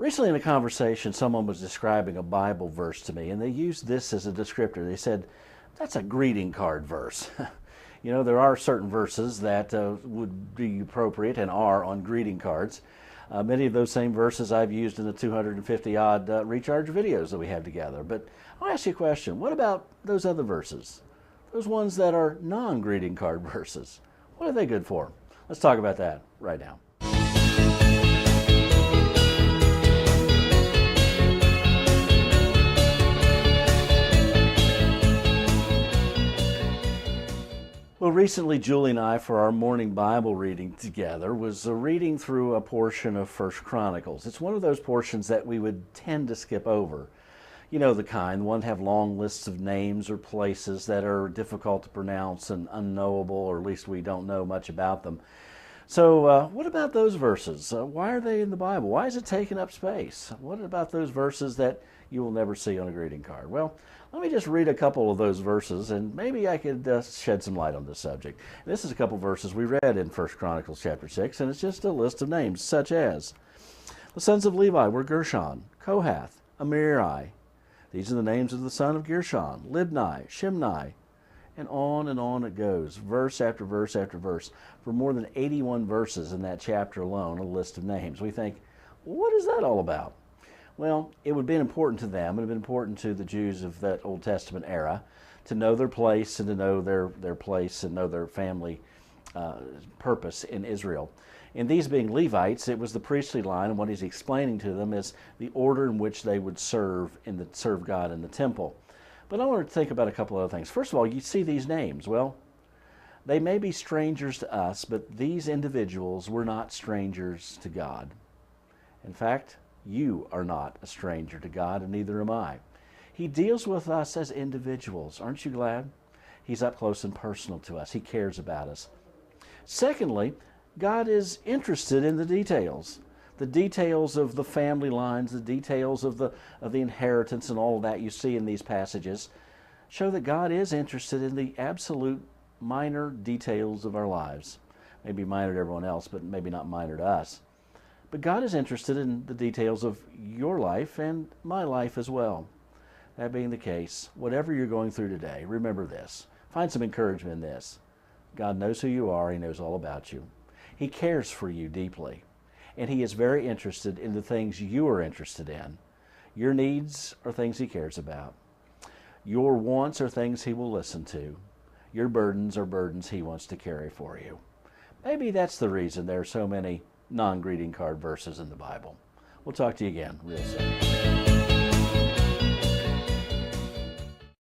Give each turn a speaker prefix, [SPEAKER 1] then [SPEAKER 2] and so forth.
[SPEAKER 1] Recently in a conversation, someone was describing a Bible verse to me, and they used this as a descriptor. They said, that's a greeting card verse. There are certain verses that would be appropriate and are on greeting cards. Many of those same verses I've used in the 250-odd recharge videos that we have together. But I'll ask you a question. What about those other verses? Those ones that are non-greeting card verses? What are they good for? Let's talk about that right now. Well, recently Julie and I, for our morning Bible reading together, was reading through a portion of Chronicles. It's one of those portions that we would tend to skip over. You know the kind, the one that have long lists of names or places that are difficult to pronounce and unknowable, or at least we don't know much about them. So what about those verses? Why are they in the Bible? Why is it taking up space? What about those verses that you will never see on a greeting card? Well, let me just read a couple of those verses, and maybe I could shed some light on this subject. This is a couple verses we read in 1 Chronicles chapter 6, and it's just a list of names, such as, the sons of Levi were Gershon, Kohath, Amari. These are the names of the son of Gershon, Libni, Shimni, and on it goes, verse after verse after verse. For more than 81 verses in that chapter alone, a list of names. We think, what is that all about? Well, it would have been important to them. It would have been important to the Jews of that Old Testament era to know their place and to know their place and know their family purpose in Israel. And these being Levites, it was the priestly line, and what he's explaining to them is the order in which they would serve God in the temple. But I want to think about a couple of other things. First of all, you see these names. Well, they may be strangers to us, but these individuals were not strangers to God. In fact, you are not a stranger to God, and neither am I. He deals with us as individuals. Aren't you glad? He's up close and personal to us. He cares about us. Secondly, God is interested in the details of the family lines, the details of the inheritance and all of that you see in these passages show that God is interested in the absolute minor details of our lives. Maybe minor to everyone else, but maybe not minor to us. But God is interested in the details of your life and my life as well. That being the case, whatever you're going through today, remember this. Find some encouragement in this. God knows who you are. He knows all about you. He cares for you deeply. And He is very interested in the things you are interested in. Your needs are things He cares about. Your wants are things He will listen to. Your burdens are burdens He wants to carry for you. Maybe that's the reason there are so many non-greeting card verses in the Bible. We'll talk to you again real soon.